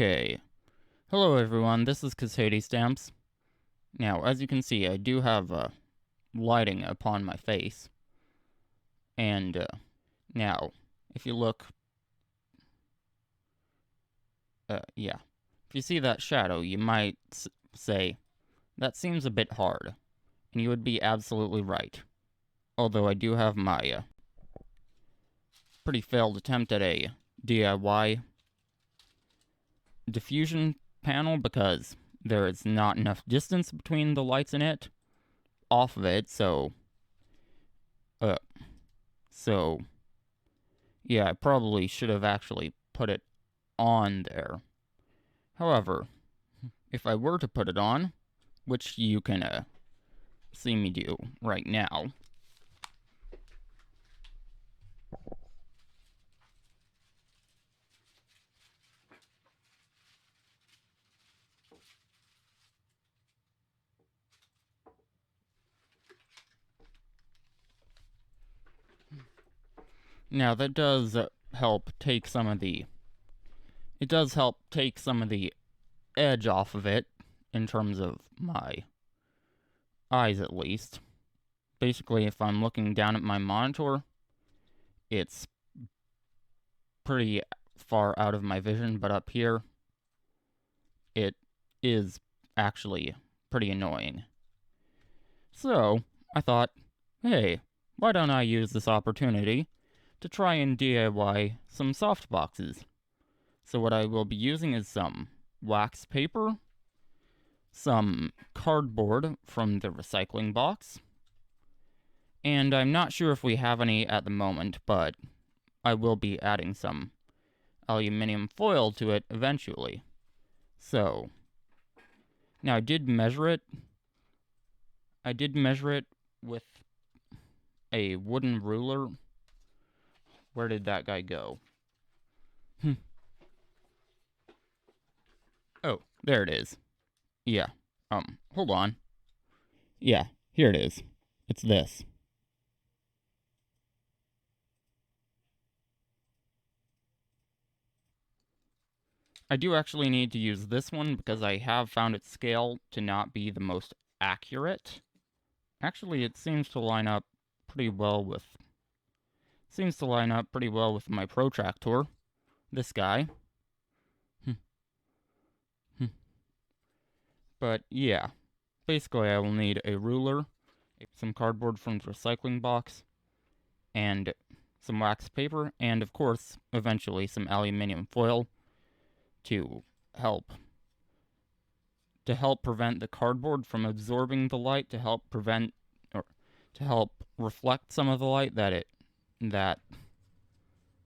Okay. Hello everyone, this is Casady Stamps. Now, as you can see, I do have lighting upon my face. And now, if you look... yeah. If you see that shadow, you might say, that seems a bit hard. And you would be absolutely right. Although I do have my pretty failed attempt at a DIY diffusion panel because there is not enough distance between the lights in it off of it, so yeah, I probably should have actually put it on there. However, if I were to put it on, which you can see me do right now, now that does help take some of the edge off of it in terms of my eyes, at least. Basically, if I'm looking down at my monitor, it's pretty far out of my vision, but up here, it is actually pretty annoying. So, I thought, hey, why don't I use this opportunity to try and DIY some softboxes? So what I will be using is some wax paper, some cardboard from the recycling box, and I'm not sure if we have any at the moment, but I will be adding some aluminium foil to it eventually. So, now I did measure it with a wooden ruler. Where did that guy go? Oh, there it is. Yeah. Hold on. Yeah, here it is. It's this. I do actually need to use this one because I have found its scale to not be the most accurate. Actually, it seems to line up pretty well with my protractor. This guy. But yeah, basically I will need a ruler, some cardboard from the recycling box, and some wax paper, and of course, eventually some aluminium foil to help prevent the cardboard from absorbing the light, to help reflect some of the light that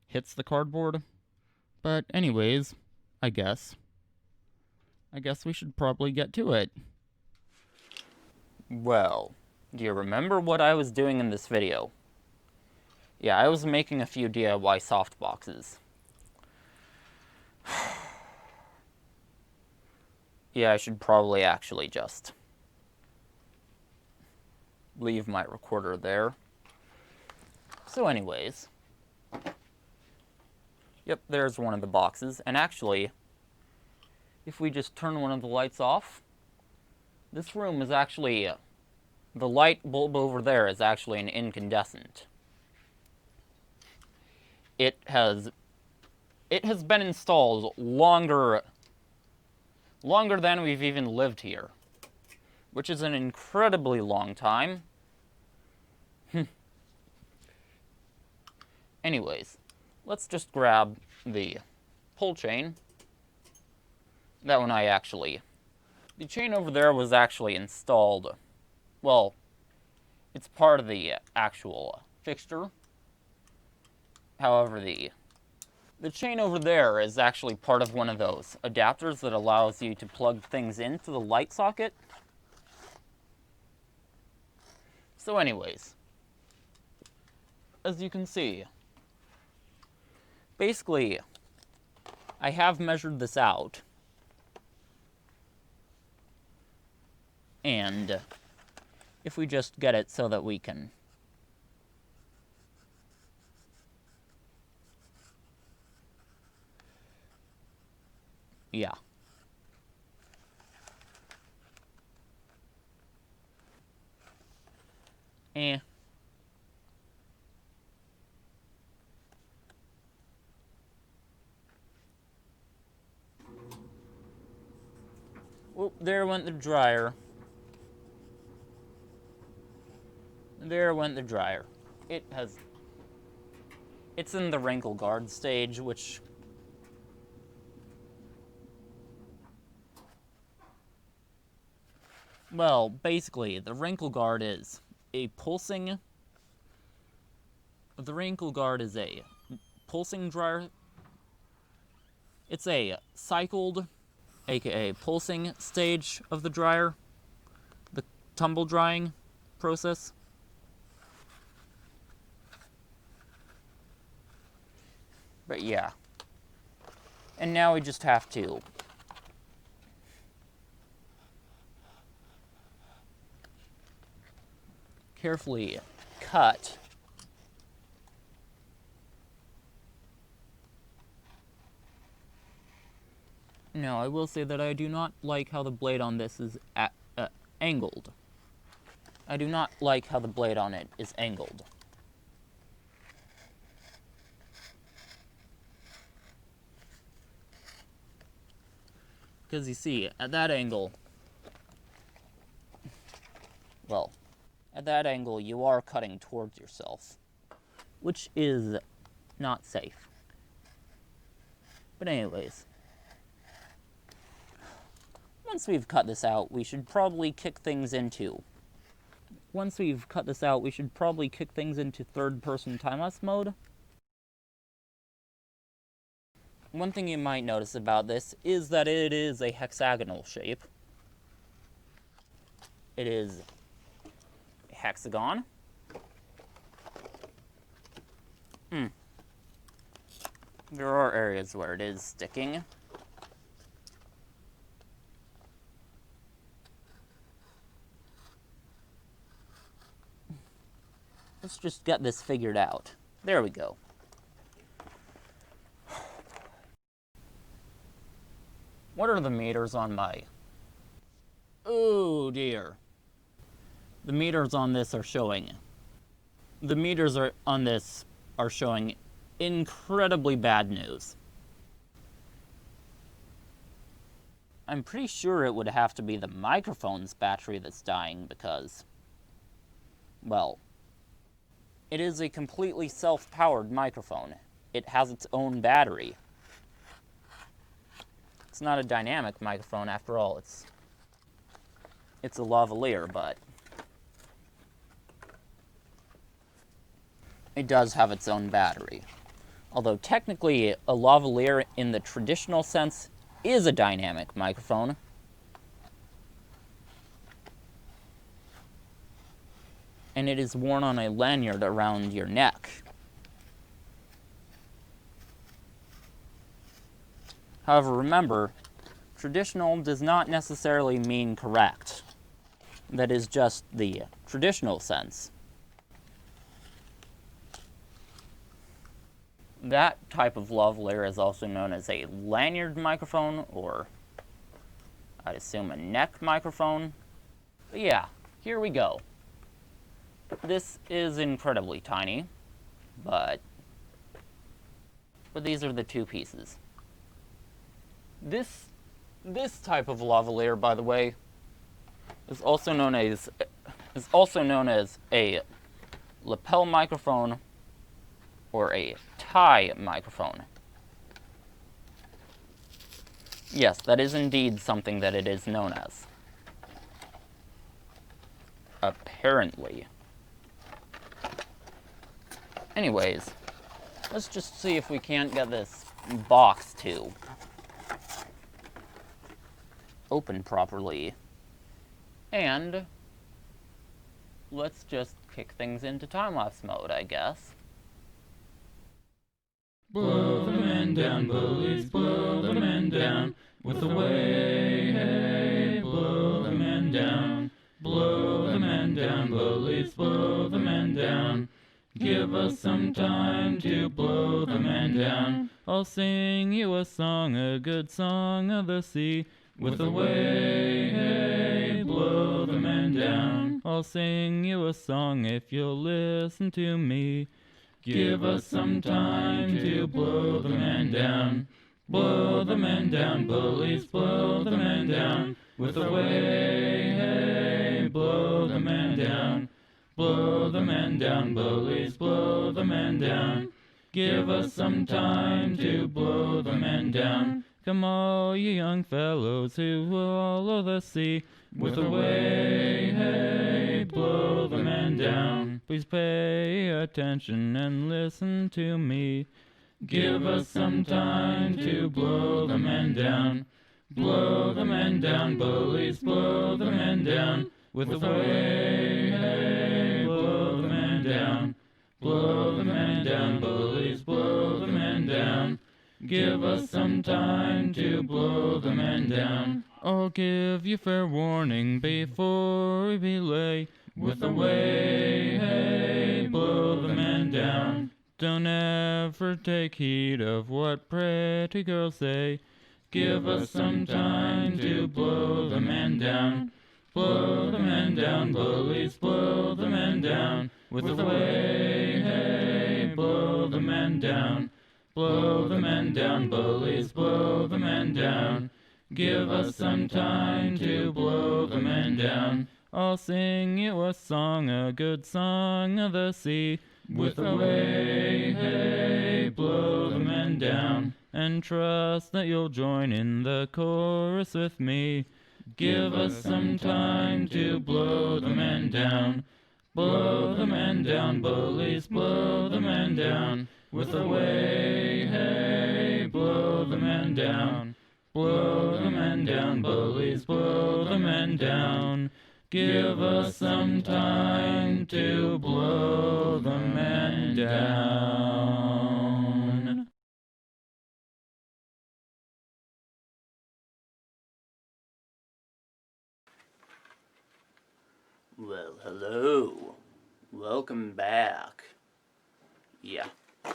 hits the cardboard. But anyways, I guess we should probably get to it. Well, do you remember what I was doing in this video? Yeah, I was making a few DIY softboxes. Yeah, I should probably actually just leave my recorder there. So anyways, yep, there's one of the boxes. And actually, if we just turn one of the lights off, this room is actually, the light bulb over there is actually an incandescent. It has been installed longer than we've even lived here, which is an incredibly long time. Anyways, let's just grab the pull chain. That one the chain over there was actually installed, well, it's part of the actual fixture. However, the chain over there is actually part of one of those adapters that allows you to plug things into the light socket. So anyways, as you can see, basically, I have measured this out. And if we just get it so that we can yeah. Eh. Whoop, there went the dryer. There went the dryer. It's in the wrinkle guard stage, which... Well, basically, the wrinkle guard is a pulsing... The wrinkle guard is a pulsing dryer. It's a cycled, aka pulsing stage of the dryer. The tumble drying process. But yeah. And now we just have to carefully cut Now, I will say that I do not like how the blade on this is angled. I do not like how the blade on it is angled. Because you see, at that angle, well, at that angle you are cutting towards yourself, which is not safe. But anyways, once we've cut this out, we should probably kick things into third-person time-lapse mode. One thing you might notice about this is that it is a hexagonal shape. It is a hexagon. There are areas where it is sticking. Let's just get this figured out. There we go. What are the meters on my... Oh dear. The meters on this are showing... The meters on this are showing incredibly bad news. I'm pretty sure it would have to be the microphone's battery that's dying because... Well... It is a completely self-powered microphone. It has its own battery. It's not a dynamic microphone after all. It's a lavalier, but it does have its own battery. Although technically a lavalier in the traditional sense is a dynamic microphone. And it is worn on a lanyard around your neck. However, remember, traditional does not necessarily mean correct. That is just the traditional sense. That type of lavalier is also known as a lanyard microphone, or I'd assume a neck microphone. But yeah, here we go. This is incredibly tiny, but these are the two pieces. This type of lavalier, by the way, is also known as a lapel microphone or a tie microphone. Yes, that is indeed something that it is known as. Apparently. Anyways, let's just see if we can't get this box to open properly. And let's just kick things into time-lapse mode, I guess. Blow the men down, bullies, blow the men down with the way, hey, blow the men down, bullies, blow the men down. Give us some time to blow the men down. I'll sing you a song, a good song of the sea. With the way, hey, blow the man down. I'll sing you a song if you'll listen to me. Give us some time to blow the man down. Blow the man down, bullies, blow the man down. With the way, hey, blow the man down. Blow the man down, bullies, blow the man down. Give us some time to blow the man down. Come all you young fellows who follow the sea. With the way, hey, blow the man down. Please pay attention and listen to me. Give us some time to blow the man down. Blow the man down, bullies, blow the man down. With the way, hey, blow the man down. Blow the man down, bullies, blow the man down. Give us some time to blow the man down. I'll give you fair warning before we belay. With the way, hey, blow the man down. Don't ever take heed of what pretty girls say. Give us some time to blow the man down. Blow the man down, bullies, blow the man down. With the way, hey, blow the man down. Blow the man down, bullies, blow the man down. Give us some time to blow the man down. I'll sing you a song, a good song of the sea. With the way, hey, blow the man down. And trust that you'll join in the chorus with me. Give us some time to blow the man down. Blow the man down, bullies, blow the man down. With the way, hey, blow the man down. Blow the man down, bullies, blow the man down. Give us some time to blow the man down. Well, hello. Welcome back. Yeah,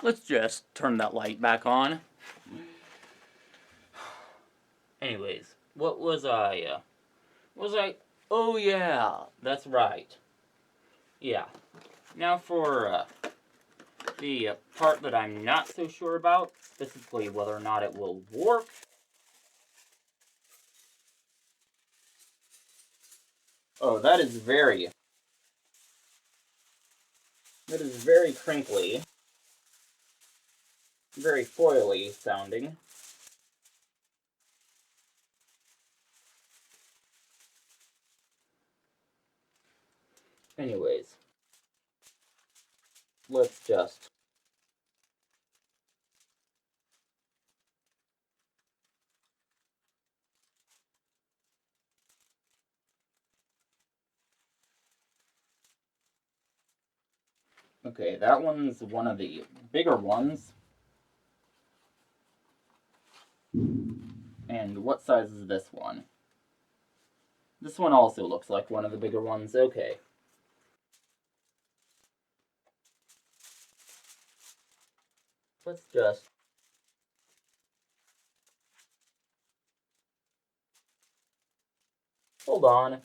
let's just turn that light back on. Anyways, what was I, oh yeah, that's right. Yeah, now for, the part that I'm not so sure about, specifically whether or not it will work. Oh, that is very crinkly. Very foily sounding. Anyways, let's just... Okay, that one's one of the bigger ones. And what size is this one? This one also looks like one of the bigger ones. Okay. Let's just... Hold on.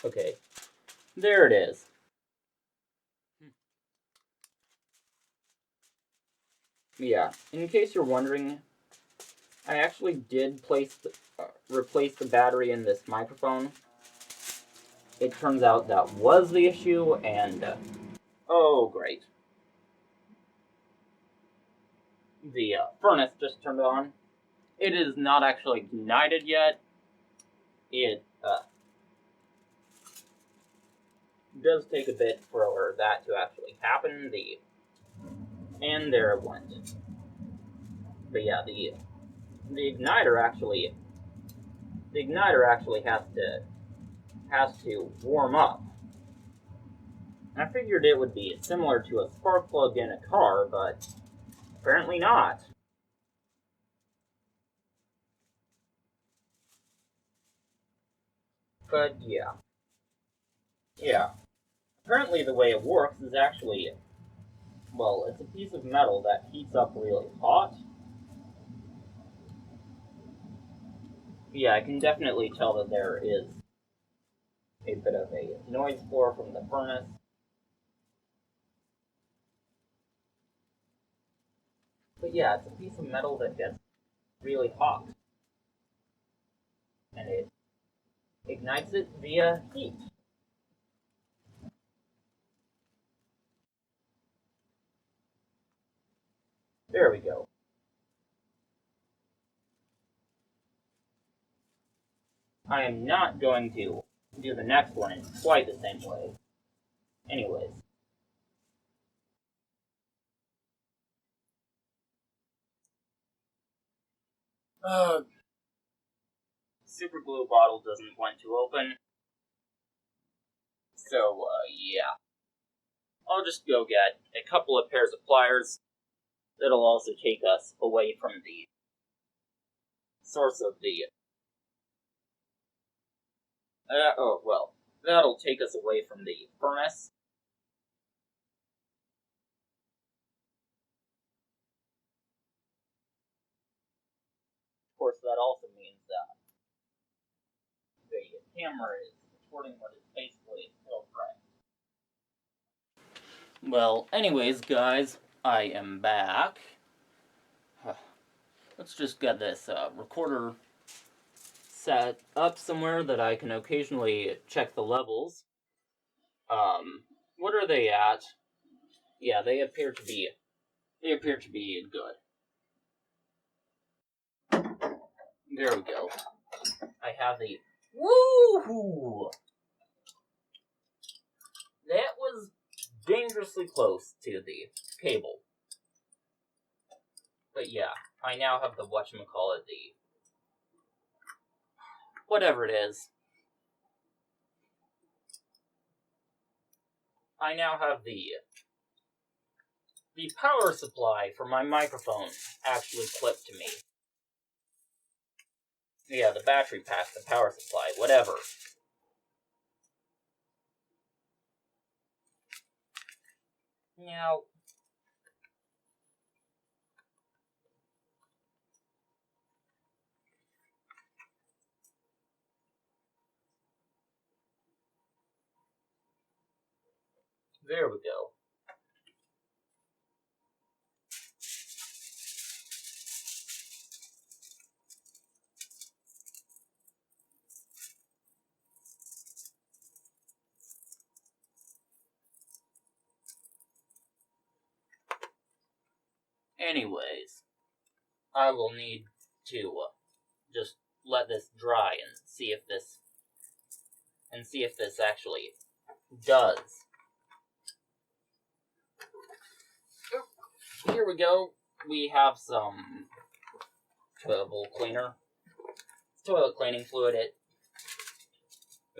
Okay. There it is. Yeah, in case you're wondering, I actually did replace the battery in this microphone. It turns out that was the issue, and oh great. The furnace just turned on. It is not actually ignited yet. It does take a bit for that to actually happen. And there it went. But yeah, the igniter actually has to warm up. I figured it would be similar to a spark plug in a car, but apparently not. But yeah. Yeah. Apparently the way it works is actually well, it's a piece of metal that heats up really hot. Yeah, I can definitely tell that there is a bit of a noise floor from the furnace. But yeah, it's a piece of metal that gets really hot. And it ignites it via heat. There we go. I am not going to do the next one in quite the same way. Anyways. Super glue bottle doesn't want to open. So, yeah. I'll just go get a couple of pairs of pliers. That'll also take us away from the source of the... that'll take us away from the furnace. Of course, that also means that the camera is recording what is basically a still frame. Well, anyways, guys, I am back. Let's just get this recorder set up somewhere that I can occasionally check the levels. What are they at? Yeah, they appear to be good. There we go. I have the... Woohoo! That was dangerously close to the cable. But yeah, I now have the whatchamacallit, the... whatever it is. I now have the power supply for my microphone actually clipped to me. Yeah, the battery pack, the power supply, whatever. Now, there we go. Anyways, I will need to just let this dry and see if this actually does. Here we go. We have some toilet cleaner. Toilet cleaning fluid.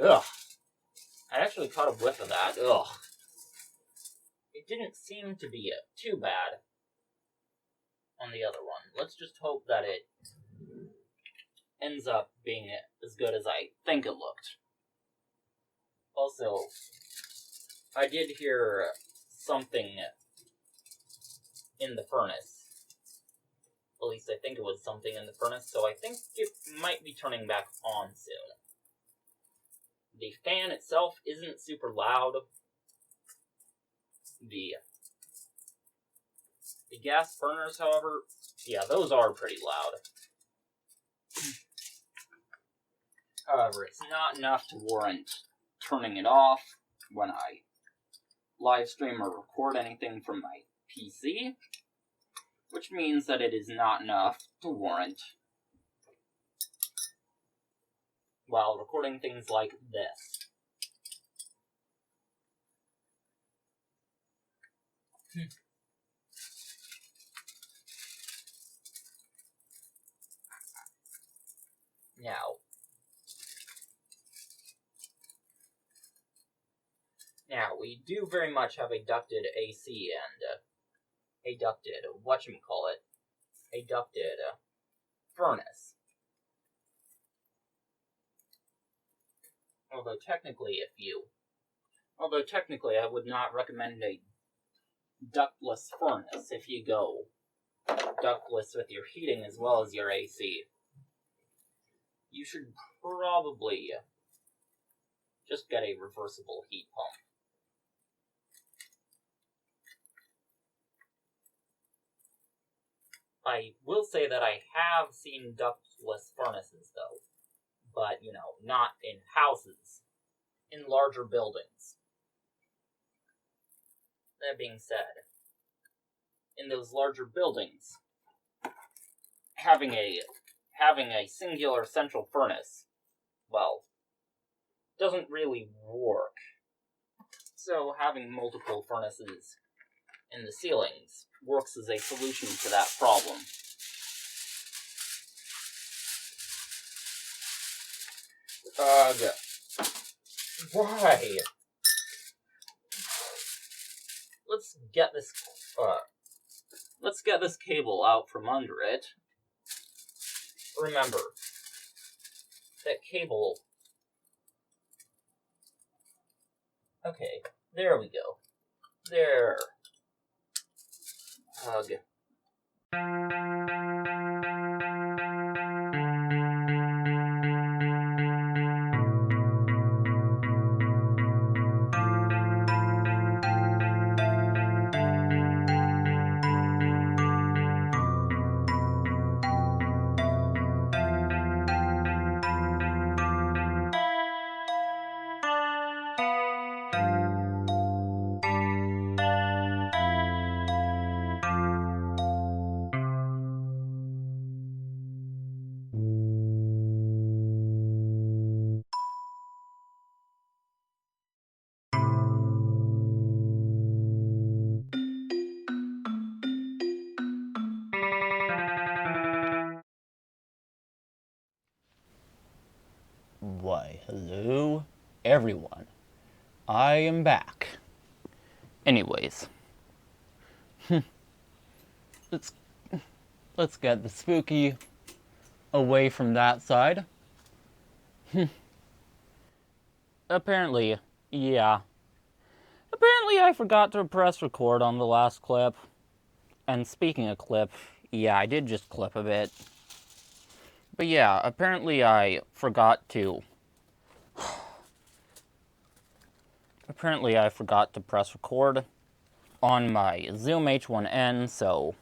Ugh. I actually caught a whiff of that. Ugh. It didn't seem to be too bad on the other one. Let's just hope that it ends up being as good as I think it looked. Also, I did hear something in the furnace. At least I think it was something in the furnace, so I think it might be turning back on soon. The fan itself isn't super loud. The gas burners, however, yeah, those are pretty loud. However, it's not enough to warrant turning it off when I live stream or record anything from my PC, which means that it is not enough to warrant while recording things like this. Now, we do very much have a ducted AC and a ducted furnace. Although technically I would not recommend ductless furnace if you go ductless with your heating as well as your AC. You should probably just get a reversible heat pump. I will say that I have seen ductless furnaces, though, but, not in houses, in larger buildings. That being said, in those larger buildings, having a singular central furnace, well, doesn't really work. So having multiple furnaces in the ceilings works as a solution to that problem. Why? Let's get this cable out from under it. Remember, that cable... Okay, there we go. There. Ugh. Why, hello, everyone. I am back. Anyways, let's get the spooky away from that side. Apparently I forgot to press record on the last clip. And speaking of clip, I did just clip a bit. But yeah, apparently I forgot to press record on my Zoom H1N, so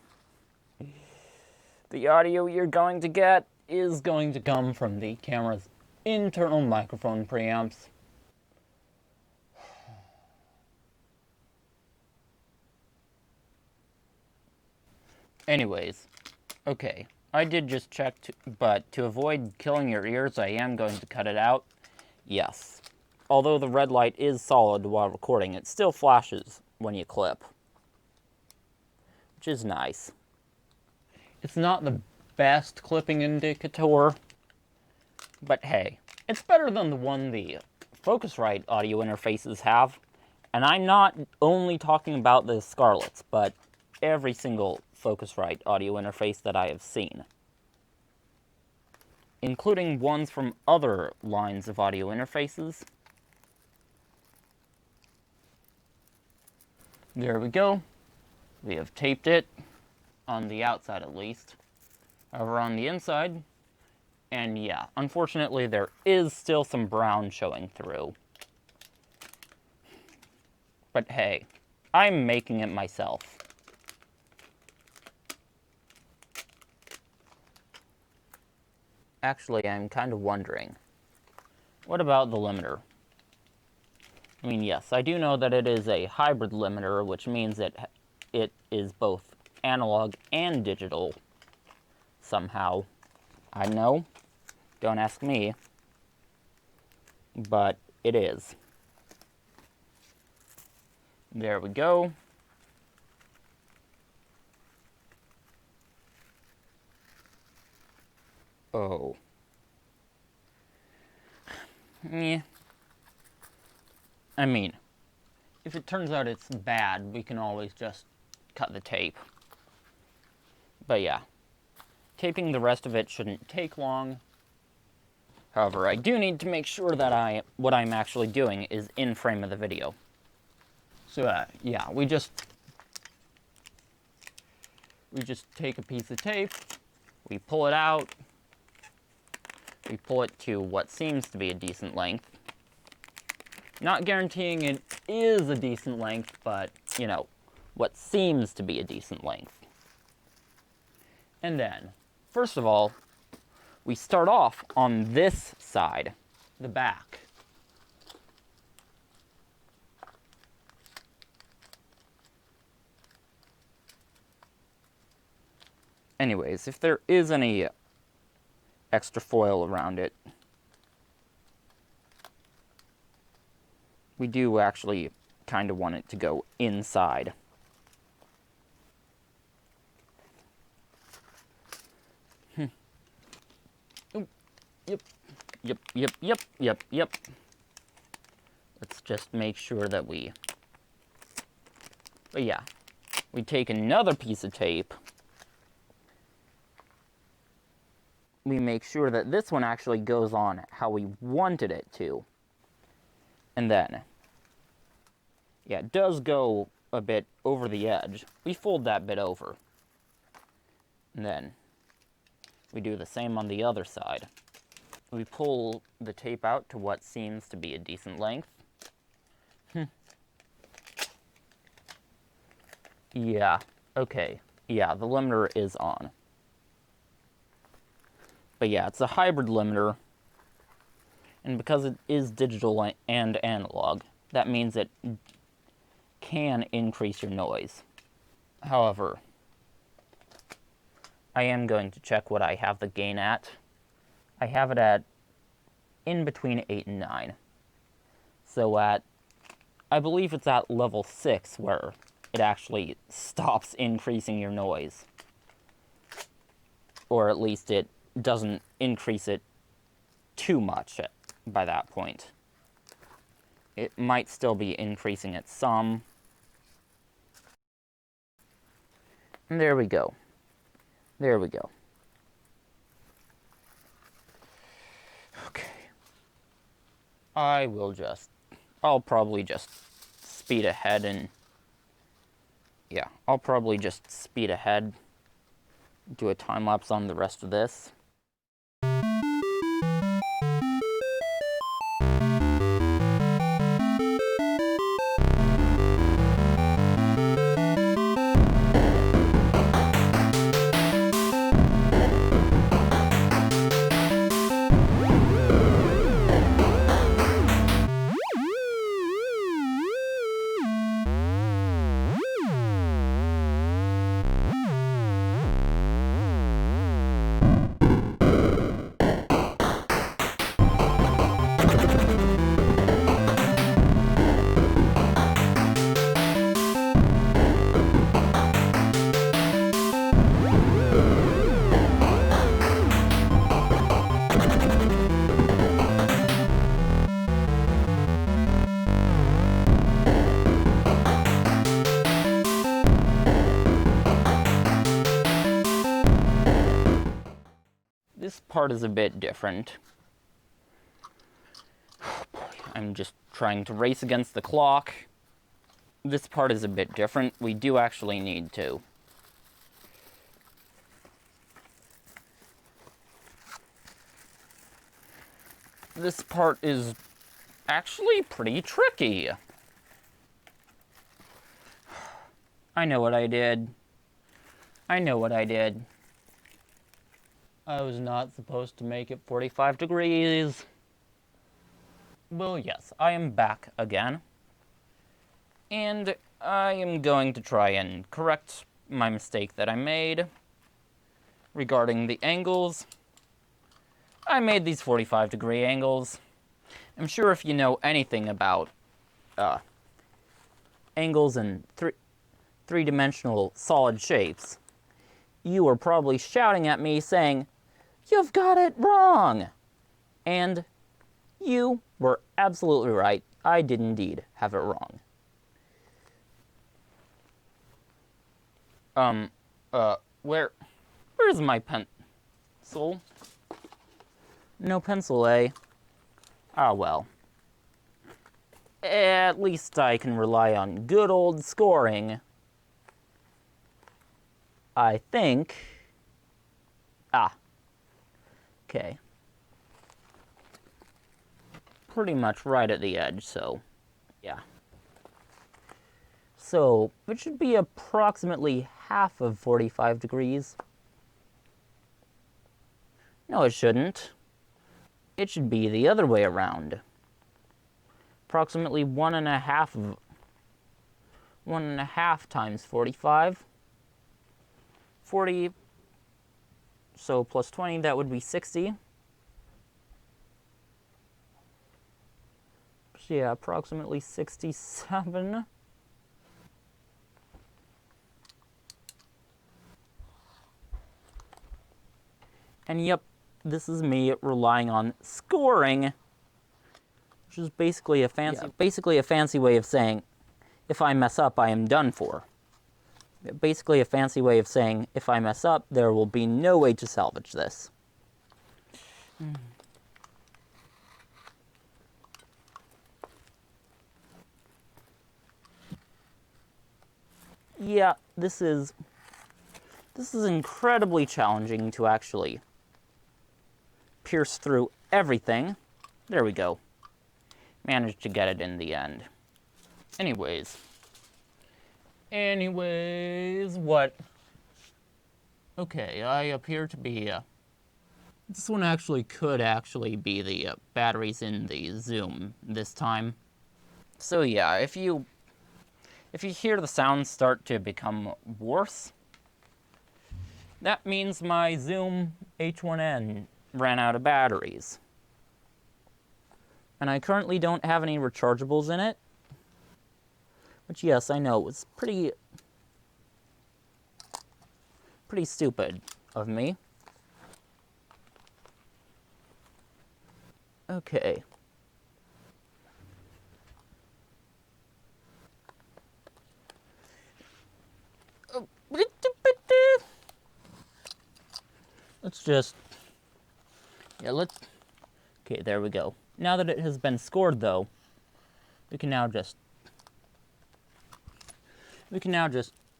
the audio you're going to get is going to come from the camera's internal microphone preamps. Anyways, okay, I did just check, but to avoid killing your ears, I am going to cut it out. Yes. Although the red light is solid while recording, it still flashes when you clip, which is nice. It's not the best clipping indicator, but hey, it's better than the one the Focusrite audio interfaces have. And I'm not only talking about the Scarletts, but every single Focusrite audio interface that I have seen, including ones from other lines of audio interfaces. There we go. We have taped it, on the outside at least. However, on the inside, and yeah, unfortunately there is still some brown showing through. But hey, I'm making it myself. Actually, I'm kind of wondering, what about the limiter? I mean, yes, I do know that it is a hybrid limiter, which means that it is both analog and digital somehow. I know, don't ask me, but it is. There we go. Oh. Yeah. I mean, if it turns out it's bad, we can always just cut the tape. But yeah, taping the rest of it shouldn't take long. However, I do need to make sure that what I'm actually doing is in frame of the video. So yeah, we just we just take a piece of tape, we pull it out, we pull it to what seems to be a decent length. Not guaranteeing it is a decent length, but, you know, what seems to be a decent length. And then, first of all, we start off on this side, the back. Anyways, if there is any extra foil around it, we do actually kind of want it to go inside. Yep. Let's just make sure that but yeah, we take another piece of tape. We make sure that this one actually goes on how we wanted it to. And then, yeah, it does go a bit over the edge. We fold that bit over. And then we do the same on the other side. We pull the tape out to what seems to be a decent length. Yeah, okay. Yeah, the limiter is on. But yeah, it's a hybrid limiter. And because it is digital and analog, that means it can increase your noise. However, I am going to check what I have the gain at. I have it at in between 8 and 9. So I believe it's at level 6 where it actually stops increasing your noise. Or at least it doesn't increase it too much by that point. It might still be increasing it some. And there we go. There we go. Okay. I'll probably just speed ahead and... Yeah, I'll probably just speed ahead, do a time lapse on the rest of this. This part is a bit different. Oh boy, I'm just trying to race against the clock. This part is a bit different. We do actually need to this part is actually pretty tricky. I know what I did. I was not supposed to make it 45 degrees. Well, yes, I am back again. And I am going to try and correct my mistake that I made regarding the angles. I made these 45-degree angles. I'm sure if you know anything about angles and three-dimensional solid shapes, you are probably shouting at me saying, "You've got it wrong!" And you were absolutely right. I did indeed have it wrong. Where's my pencil? No pencil, eh? Ah, well. At least I can rely on good old scoring. I think... Okay. Pretty much right at the edge, so yeah. So it should be approximately half of 45 degrees. No, it shouldn't. It should be the other way around. Approximately 1.5 times 45. 40, so plus 20, that would be 60. So yeah, approximately 67. And yep, this is me relying on scoring, which is basically a fancy way of saying, if I mess up, I am done for. Basically a fancy way of saying, if I mess up, there will be no way to salvage this. Yeah, this is incredibly challenging to actually pierce through everything. There we go. Managed to get it in the end. Anyways, what? Okay, I appear to be, this one could actually be the batteries in the Zoom this time. So yeah, if you hear the sounds start to become worse, that means my Zoom H1N ran out of batteries. And I currently don't have any rechargeables in it. Which, yes, I know, was pretty stupid of me. Okay. Let's just... Yeah, okay, there we go. Now that it has been scored, though, we can now just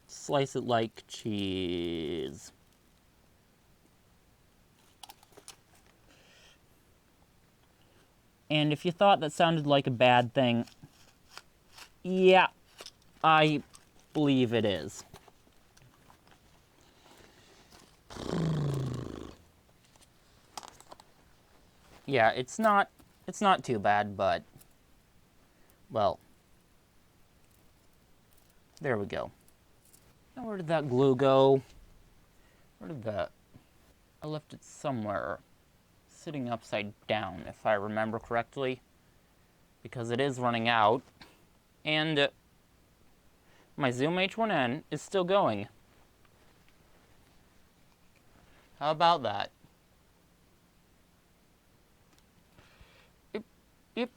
slice it like cheese. And if you thought that sounded like a bad thing, yeah, I believe it is. Yeah, it's not too bad, but, well, there we go. Now where did that glue go? Where did that... I left it somewhere sitting upside down, if I remember correctly, because it is running out, and my Zoom H1N is still going. How about that? Yep.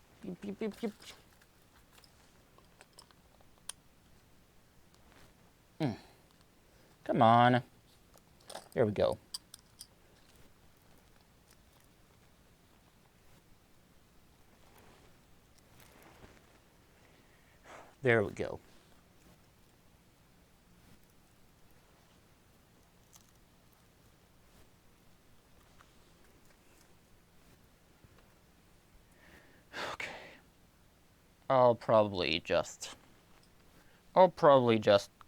Come on. There we go. There we go. Okay. I'll probably just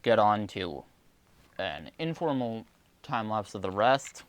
get on to an informal time lapse of the rest.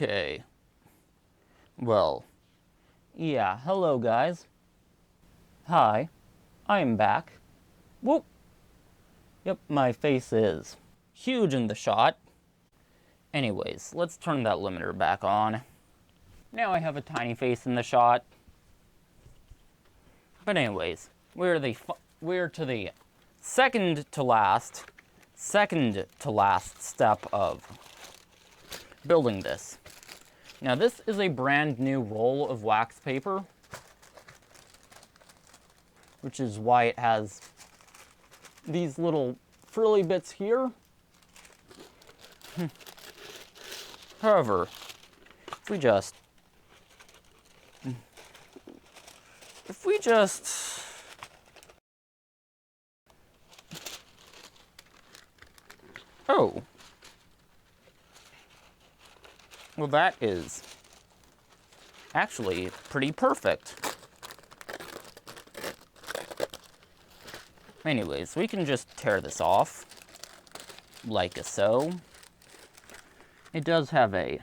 Okay. Well, yeah, hello guys. Hi, I am back. Whoop! Yep, my face is huge in the shot. Anyways, let's turn that limiter back on. Now I have a tiny face in the shot. But anyways, we're to the second to last step of building this. Now this is a brand new roll of wax paper, which is why it has these little frilly bits here. However, if we just oh, well, that is actually pretty perfect. Anyways, we can just tear this off like so. It does have a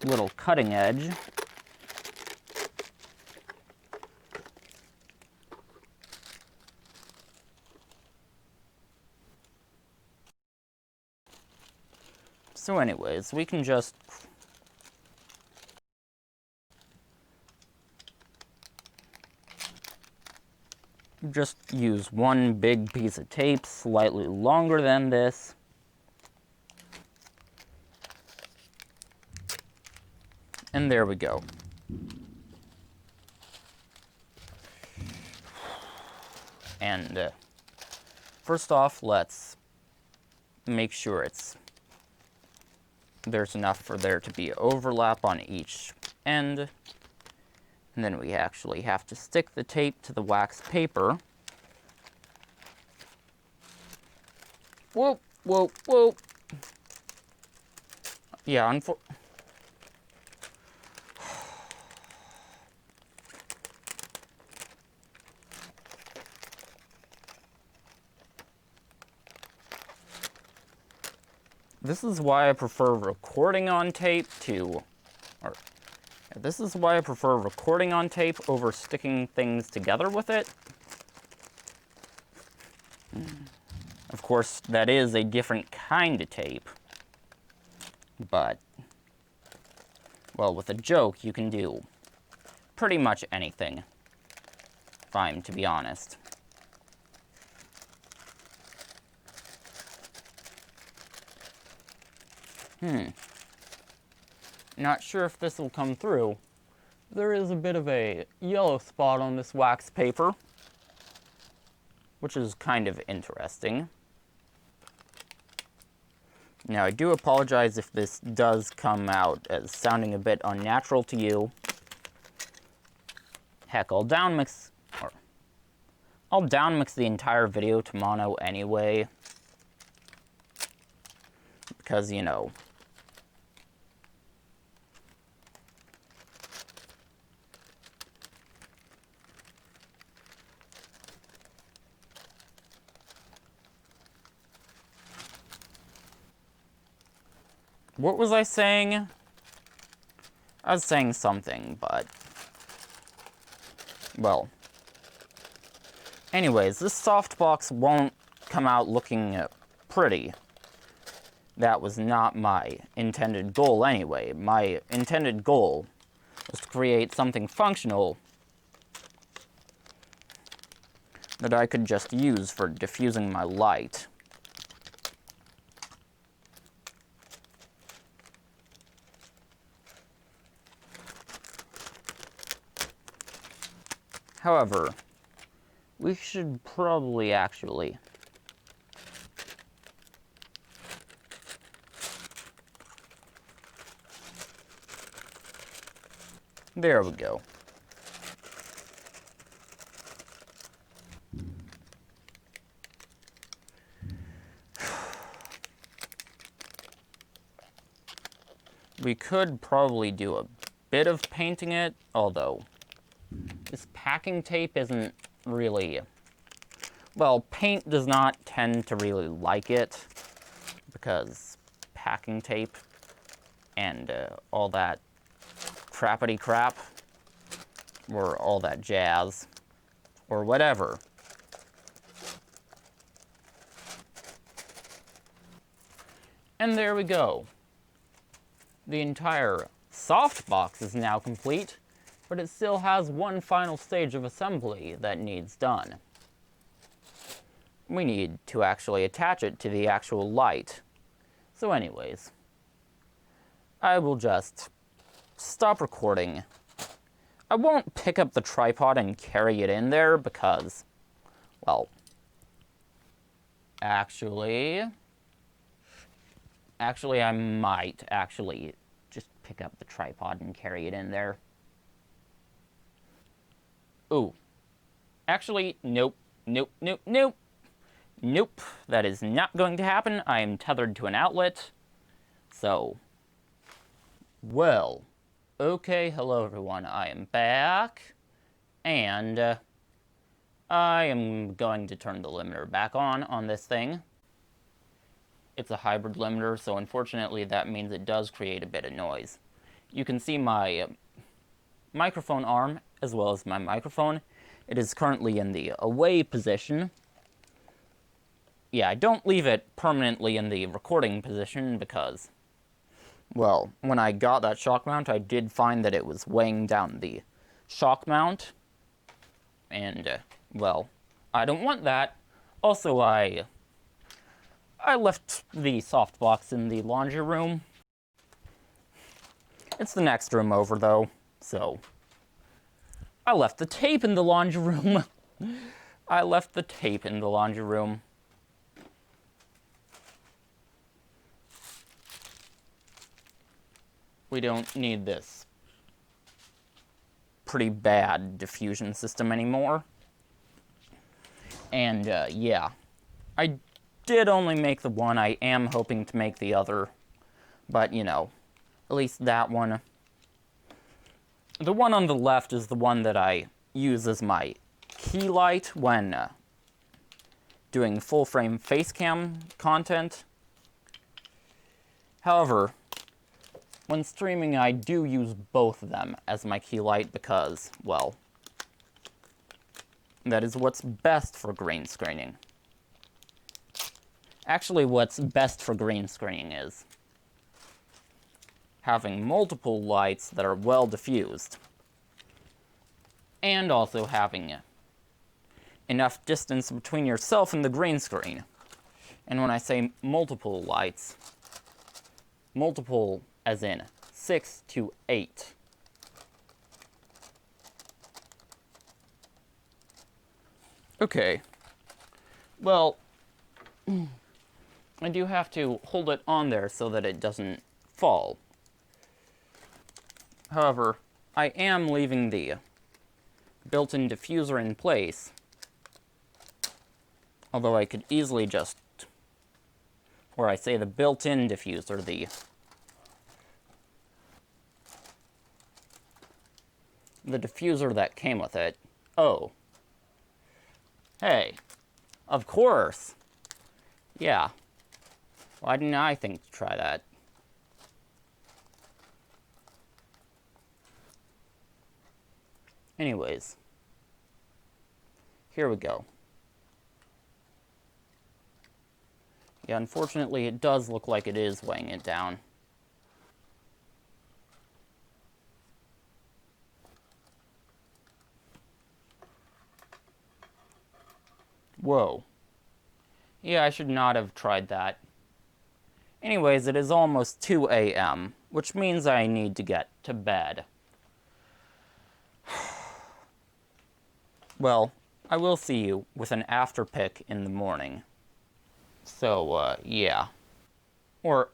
little cutting edge. So anyways, we can just use one big piece of tape, slightly longer than this. And there we go. And first off, let's make sure there's enough for there to be overlap on each end. And then we actually have to stick the tape to the wax paper. Whoa, whoa, whoa. Yeah, this is why I prefer recording on tape over sticking things together with it. Of course, that is a different kind of tape. But, well, with a joke, you can do pretty much anything. If I'm to be honest. Not sure if this will come through. There is a bit of a yellow spot on this wax paper, which is kind of interesting. Now, I do apologize if this does come out as sounding a bit unnatural to you. Heck, I'll downmix the entire video to mono anyway. Because, you know. What was I saying? I was saying something, but... well. Anyways, this softbox won't come out looking pretty. That was not my intended goal anyway. My intended goal was to create something functional that I could just use for diffusing my light. However, we should probably actually there we go. We could probably do a bit of painting it, although this packing tape isn't really... well, paint does not tend to really like it, because packing tape and all that crappity crap, or all that jazz, or whatever. And there we go. The entire softbox is now complete, but it still has one final stage of assembly that needs done. We need to actually attach it to the actual light. So anyways, I will just stop recording. I won't pick up the tripod and carry it in there because, well, actually I might actually just pick up the tripod and carry it in there. Ooh. Actually, nope. Nope. That is not going to happen. I am tethered to an outlet. So, well, okay, hello everyone. I am back. And I am going to turn the limiter back on this thing. It's a hybrid limiter, so unfortunately that means it does create a bit of noise. You can see my microphone arm as well as my microphone. It is currently in the away position. Yeah, I don't leave it permanently in the recording position because, well, when I got that shock mount, I did find that it was weighing down the shock mount. And, well, I don't want that. Also, I left the softbox in the laundry room. It's the next room over, though, so I left the tape in the laundry room. I left the tape in the laundry room. We don't need this pretty bad diffusion system anymore. And, yeah. I did only make the one. I am hoping to make the other. But, you know, at least that one. The one on the left is the one that I use as my key light when doing full-frame facecam content. However, when streaming, I do use both of them as my key light because, well, that is what's best for green screening. Actually, what's best for green screening is having multiple lights that are well diffused, and also having enough distance between yourself and the green screen. And when I say multiple lights, multiple as in 6 to 8. Okay. Well, I do have to hold it on there so that it doesn't fall. However, I am leaving the built-in diffuser in place. Although I could easily just, or I say the built-in diffuser, the diffuser that came with it. Oh. Hey. Of course. Yeah. Why didn't I think to try that? Anyways. Here we go. Yeah, unfortunately, it does look like it is weighing it down. Whoa. Yeah, I should not have tried that. Anyways, it is almost 2 a.m., which means I need to get to bed. Well, I will see you with an after pick in the morning. So, yeah. Or,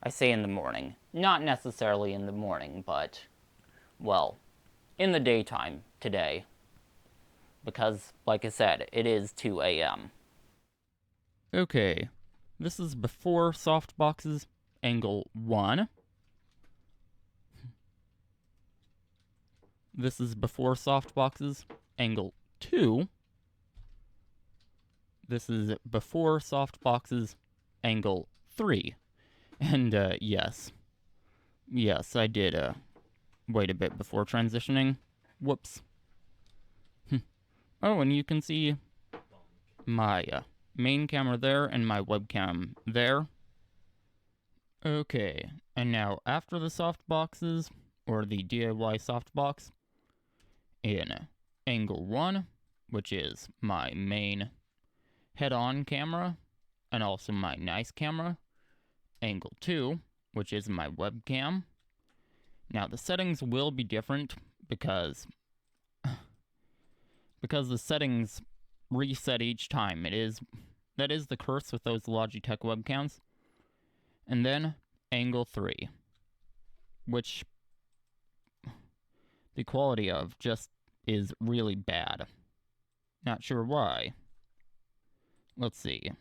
I say in the morning. Not necessarily in the morning, but, well, in the daytime today. Because, like I said, it is 2 a.m. Okay, this is before softboxes, angle 1. This is before softboxes, angle 2. This is before softboxes, angle 3. And, yes. Yes, I did, wait a bit before transitioning. Whoops. Oh, and you can see my, main camera there and my webcam there. Okay, and now after the softboxes, or the DIY softbox, in angle 1, which is my main head-on camera, and also my nice camera, angle 2, which is my webcam. Now the settings will be different because the settings reset each time. That is the curse with those Logitech webcams. And then angle 3, which the quality of just is really bad. Not sure why. Let's see.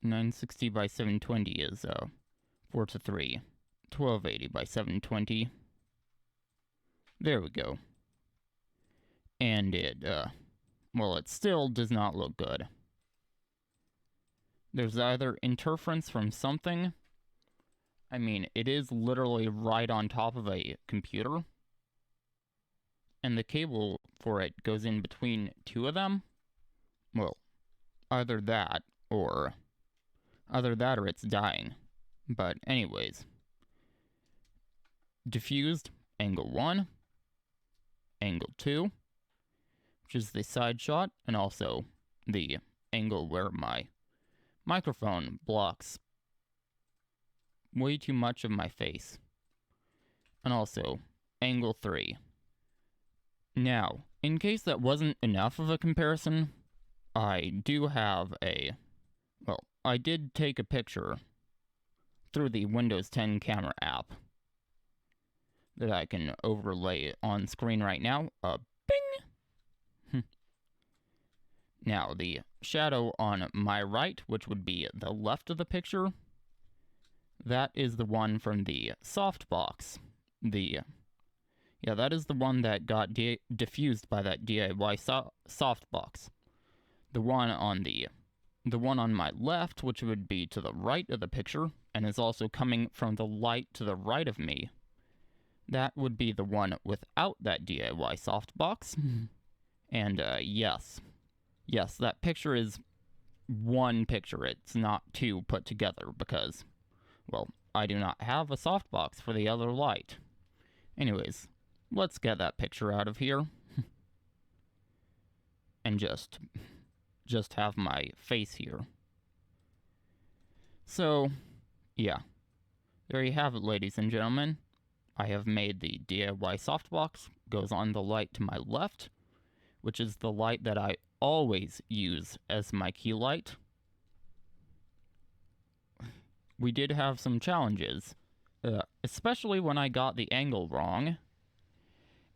960 by 720 is 4:3. 1280 by 720. There we go. And it still does not look good. There's either interference from something. I mean, it is literally right on top of a computer. And the cable for it goes in between two of them. Well, either that or it's dying. But anyways. Diffused, angle 1. Angle 2, which is the side shot, and also the angle where my microphone blocks way too much of my face. And also, angle 3. Now, in case that wasn't enough of a comparison, I do have I did take a picture through the Windows 10 camera app that I can overlay on screen right now. Bing! Now, the shadow on my right, which would be the left of the picture, that is the one from the softbox. That is the one that got diffused by that DIY softbox. The one on my left, which would be to the right of the picture, and is also coming from the light to the right of me, that would be the one without that DIY softbox. And, yes, that picture is one picture. It's not two put together because, I do not have a softbox for the other light. Anyways, let's get that picture out of here. And just have my face here. So, yeah. There you have it, ladies and gentlemen. I have made the DIY softbox, goes on the light to my left, which is the light that I always use as my key light. We did have some challenges, especially when I got the angle wrong,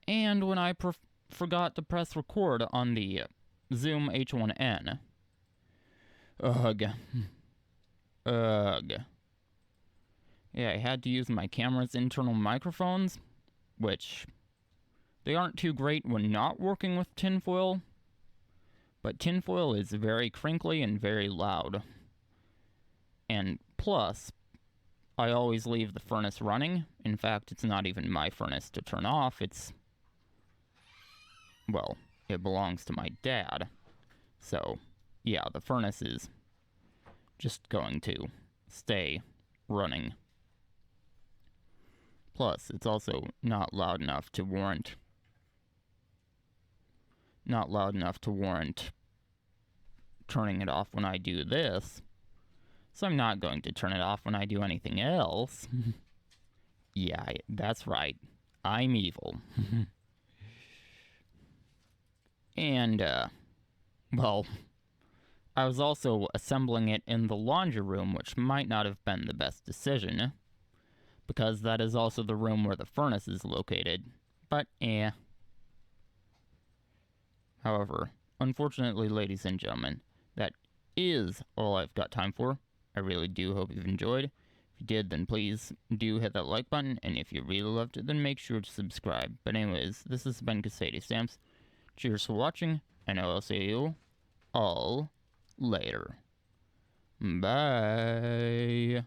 and when I forgot to press record on the Zoom H1N. Ugh. Yeah, I had to use my camera's internal microphones, which they aren't too great when not working with tinfoil, but tinfoil is very crinkly and very loud. And plus, I always leave the furnace running. In fact, it's not even my furnace to turn off. It belongs to my dad. So, yeah, the furnace is just going to stay running. Plus, it's also not loud enough to warrant turning it off when I do this. So I'm not going to turn it off when I do anything else. Yeah, that's right. I'm evil. And, I was also assembling it in the laundry room, which might not have been the best decision, because that is also the room where the furnace is located. But, However, unfortunately, ladies and gentlemen, that is all I've got time for. I really do hope you've enjoyed. If you did, then please do hit that like button, and if you really loved it, then make sure to subscribe. But anyways, this has been Casady Stamps. Cheers for watching, and I will see you all later. Bye.